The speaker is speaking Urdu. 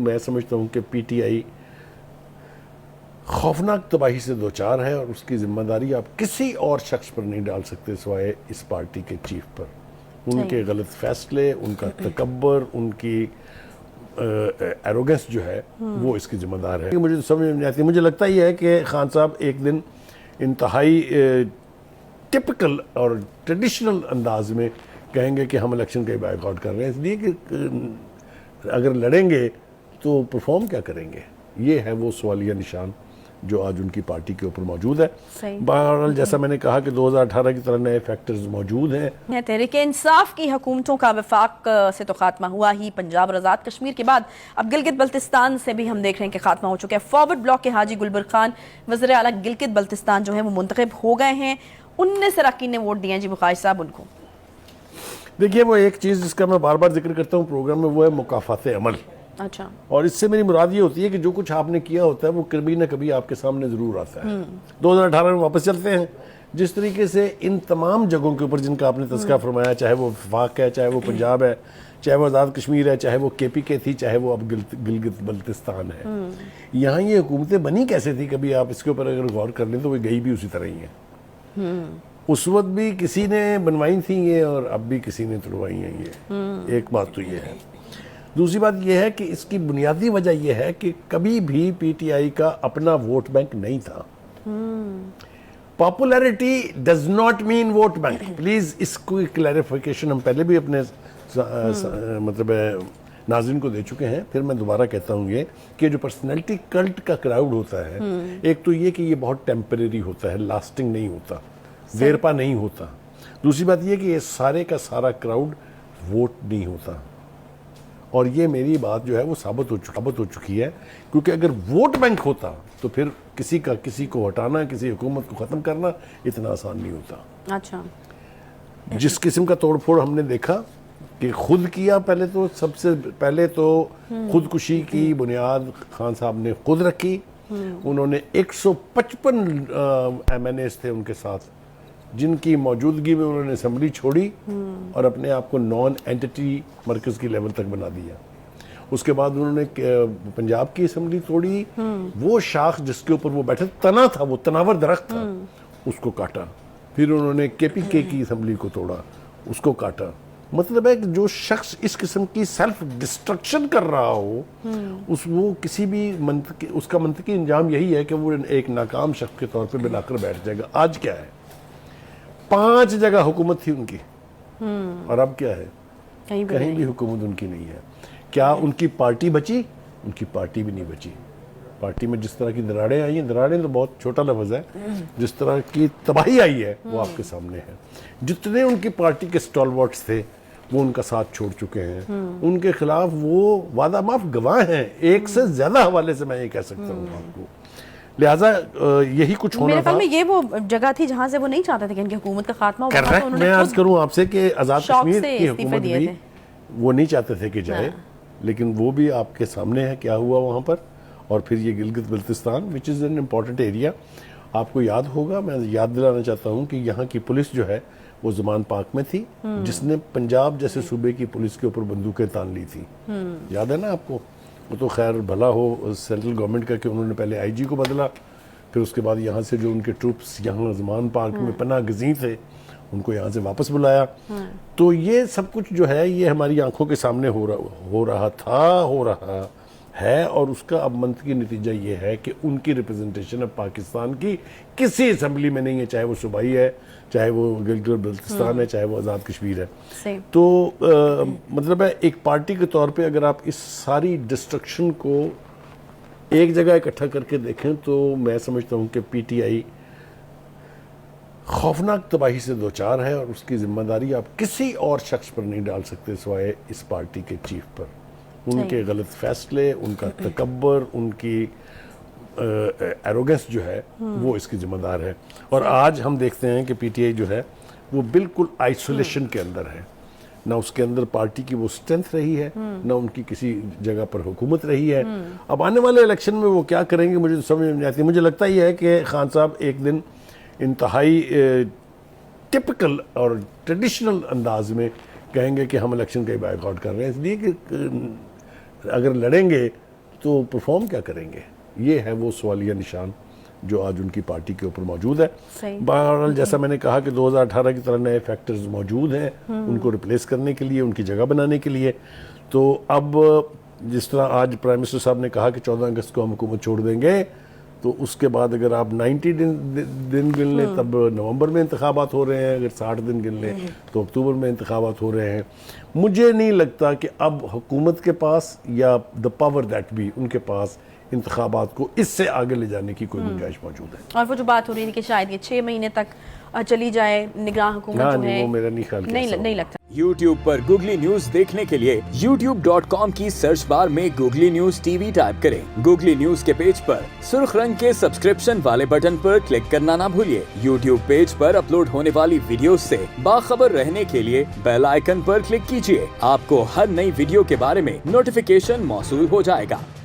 میں سمجھتا ہوں کہ پی ٹی آئی خوفناک تباہی سے دوچار ہے، اور اس کی ذمہ داری آپ کسی اور شخص پر نہیں ڈال سکتے سوائے اس پارٹی کے چیف پر۔ ان کے غلط فیصلے، ان کا تکبر، ان کی ایروگنس جو ہے وہ اس کی ذمہ دار ہے۔ مجھے سمجھ نہیں آتی، مجھے لگتا یہ ہے کہ خان صاحب ایک دن انتہائی ٹپکل اور ٹریڈیشنل انداز میں کہیں گے کہ ہم الیکشن کا بائیک آؤٹ کر رہے ہیں، اس لیے کہ اگر لڑیں گے تو پرفارم کیا کریں گے؟ یہ ہے وہ سوالیہ نشان جو آج ان کی پارٹی کے اوپر موجود ہے۔ بہرحال جیسا میں نے کہا کہ 2018 کی طرح نئے فیکٹرز موجود ہیں۔ تحریک انصاف کی حکومتوں کا وفاق سے تو خاتمہ ہوا ہی، پنجاب اور آزاد کشمیر کے بعد اب گلگت بلتستان سے بھی ہم دیکھ رہے ہیں کہ خاتمہ ہو چکا ہے۔ فارورڈ بلاک کے حاجی گلبر خان وزیر اعلیٰ گلگت بلتستان جو ہے وہ منتخب ہو گئے ہیں۔ 19 اراکین نے ووٹ دیے ہیں جی بخاری صاحب ان کو۔ دیکھیے وہ ایک چیز جس کا میں بار بار ذکر کرتا ہوں پروگرام میں، وہ ہے مکافات عمل۔ اچھا، اور اس سے میری مراد یہ ہوتی ہے کہ جو کچھ آپ نے کیا ہوتا ہے وہ کبھی نہ کبھی آپ کے سامنے ضرور آتا ہے۔ 2018 میں واپس چلتے ہیں، جس طریقے سے ان تمام جگہوں کے اوپر جن کا آپ نے تذکرہ فرمایا، چاہے وہ وفاق ہے، چاہے وہ پنجاب ہے، چاہے وہ آزاد کشمیر ہے، چاہے وہ کے پی کے تھی، چاہے وہ اب گلگت بلتستان ہے، یہاں یہ حکومتیں بنی کیسے تھی؟ کبھی آپ اس کے اوپر اگر غور کر لیں تو وہ گئی بھی اسی طرح ہی ہیں۔ اس وقت بھی کسی نے بنوائی تھیں یہ، اور اب بھی کسی نے توڑوائی ہیں یہ۔ ایک بات تو یہ ہے۔ دوسری بات یہ ہے کہ اس کی بنیادی وجہ یہ ہے کہ کبھی بھی پی ٹی آئی کا اپنا ووٹ بینک نہیں تھا۔ Popularity does not mean vote bank, please اس کو کلیریفیکیشن ہم پہلے بھی اپنے مطلب ناظرین کو دے چکے ہیں، پھر میں دوبارہ کہتا ہوں یہ کہ جو پرسنالٹی کلٹ کا کراؤڈ ہوتا ہے، ایک تو یہ کہ یہ بہت ٹیمپریری ہوتا ہے، لاسٹنگ نہیں ہوتا، دیر پا نہیں ہوتا۔ دوسری بات یہ کہ یہ سارے کا سارا کراؤڈ ووٹ نہیں ہوتا، اور یہ میری بات جو ہے وہ ثابت ہو چکی ہے، کیونکہ اگر ووٹ بینک ہوتا تو پھر کسی کو ہٹانا، کسی حکومت کو ختم کرنا اتنا آسان نہیں ہوتا۔ اچھا، جس قسم کا توڑ پھوڑ ہم نے دیکھا کہ خود کیا، پہلے تو سب سے پہلے تو خودکشی کی بنیاد خان صاحب نے خود رکھی۔ انہوں نے 155 ایم این ایز تھے ان کے ساتھ، جن کی موجودگی میں انہوں نے اسمبلی چھوڑی اور اپنے آپ کو نان اینٹی مرکز کی لیول تک بنا دیا۔ اس کے بعد انہوں نے پنجاب کی اسمبلی توڑی، وہ شاخ جس کے اوپر وہ بیٹھے تنا تھا، وہ تناور درخت تھا، اس کو کاٹا۔ پھر انہوں نے کے پی کے کی اسمبلی کو توڑا، اس کو کاٹا۔ مطلب ہے کہ جو شخص اس قسم کی سیلف ڈسٹرکشن کر رہا ہو، وہ کسی بھی اس کا منطقی انجام یہی ہے کہ وہ ایک ناکام شخص کے طور پہ بلا کر بیٹھ جائے گا۔ آج کیا ہے؟ 5 جگہ حکومت تھی ان کی، اور اب کیا ہے؟ کہیں بھی حکومت ان کی نہیں ہے۔ کیا ان کی پارٹی بچی؟ ان کی پارٹی بھی نہیں بچی۔ پارٹی میں جس طرح کی دراڑیں آئی ہیں، دراڑیں تو بہت چھوٹا لفظ ہے، جس طرح کی تباہی آئی ہے وہ آپ کے سامنے ہے۔ جتنے ان کی پارٹی کے سٹالورٹس تھے وہ ان کا ساتھ چھوڑ چکے ہیں، ان کے خلاف وہ وعدہ معاف گواہ ہیں، ایک سے زیادہ حوالے سے میں یہ کہہ سکتا ہوں آپ کو۔ لہٰذا یہی کچھ ہونا میرے تھا۔ خیال میں یہ وہ جگہ تھی جہاں سے وہ نہیں چاہتے تھے کہ ان کی حکومت کا خاتمہ ہو۔ کریکٹ، میں عرض کروں آپ سے کہ آزاد کشمیر کی حکومت بھی وہ نہیں چاہتے تھے کہ جائے، لیکن وہ بھی آپ کے سامنے ہے کیا ہوا وہاں پر۔ اور پھر یہ گلگت بلتستان وچ از این امپورٹنٹ ایریا، آپ کو یاد ہوگا، میں یاد دلانا چاہتا ہوں کہ یہاں کی پولیس جو ہے وہ زمان پاک میں تھی، جس نے پنجاب جیسے صوبے کی پولیس کے اوپر بندوقیں تان لی تھی، یاد ہے نا آپ کو؟ وہ تو خیر بھلا ہو سینٹرل گورنمنٹ کا کہ انہوں نے پہلے آئی جی کو بدلا، پھر اس کے بعد یہاں سے جو ان کے ٹروپس یہاں زمان پاک میں پناہ گزین تھے ان کو یہاں سے واپس بلایا۔ تو یہ سب کچھ جو ہے یہ ہماری آنکھوں کے سامنے ہو رہا ہے، اور اس کا اب منطقی نتیجہ یہ ہے کہ ان کی ریپرزنٹیشن اب پاکستان کی کسی اسمبلی میں نہیں ہے، چاہے وہ صوبائی ہے، چاہے وہ گلگت بلتستان ہے، چاہے وہ آزاد کشمیر ہے۔ تو مطلب ہے ایک پارٹی کے طور پہ اگر آپ اس ساری ڈسٹرکشن کو ایک جگہ اکٹھا کر کے دیکھیں تو میں سمجھتا ہوں کہ پی ٹی آئی خوفناک تباہی سے دوچار ہے، اور اس کی ذمہ داری آپ کسی اور شخص پر نہیں ڈال سکتے سوائے اس پارٹی کے چیف پر۔ ان کے غلط فیصلے، ان کا تکبر، ان کی ایروگنس جو ہے وہ اس کی ذمہ دار ہے۔ اور آج ہم دیکھتے ہیں کہ پی ٹی آئی جو ہے وہ بالکل آئسولیشن کے اندر ہے، نہ اس کے اندر پارٹی کی وہ سٹرینتھ رہی ہے، نہ ان کی کسی جگہ پر حکومت رہی ہے۔ اب آنے والے الیکشن میں وہ کیا کریں گے مجھے سمجھ نہیں آتی۔ مجھے لگتا یہ ہے کہ خان صاحب ایک دن انتہائی ٹپکل اور ٹریڈیشنل انداز میں کہیں گے کہ ہم الیکشن کا بائیک آؤٹ کر رہے ہیں، اس لیے کہ اگر لڑیں گے تو پرفارم کیا کریں گے؟ یہ ہے وہ سوالیہ نشان جو آج ان کی پارٹی کے اوپر موجود ہے. بہرحال جیسا میں نے کہا کہ 2018 کی طرح نئے فیکٹرز موجود ہیں ان کو ریپلیس کرنے کے لیے, ان کی جگہ بنانے کے لیے. تو اب جس طرح آج پرائم منسٹر صاحب نے کہا کہ 14 اگست کو ہم حکومت چھوڑ دیں گے, تو اس کے بعد اگر آپ 90 دن گن لیں تب نومبر میں انتخابات ہو رہے ہیں, اگر 60 دن گن لیں تو اکتوبر میں انتخابات ہو رہے ہیں. مجھے نہیں لگتا کہ اب حکومت کے پاس یا دا پاور دیٹ بی ان کے پاس انتخابات کو اس سے آگے لے جانے کی کوئی گنجائش موجود ہے. اور وہ جو بات ہو رہی تھی کہ شاید یہ 6 مہینے تک چلی جائے نگراں حکومت جو ہے, وہ میرا نہیں خیال نہیں لگتا. YouTube پر گوگلی نیوز دیکھنے کے لیے youtube.com کی سرچ بار میں googly news T V type کریں. گوگلی نیوز کے پیج پر سرخ رنگ کے سبسکرپشن والے بٹن پر کلک کرنا نہ بھولیے. YouTube پیج پر اپلوڈ ہونے والی ویڈیوز سے باخبر رہنے کے لیے بیل آئیکن پر کلک کیجیے. آپ کو ہر نئی ویڈیو کے بارے میں نوٹیفیکیشن موصول ہو جائے گا.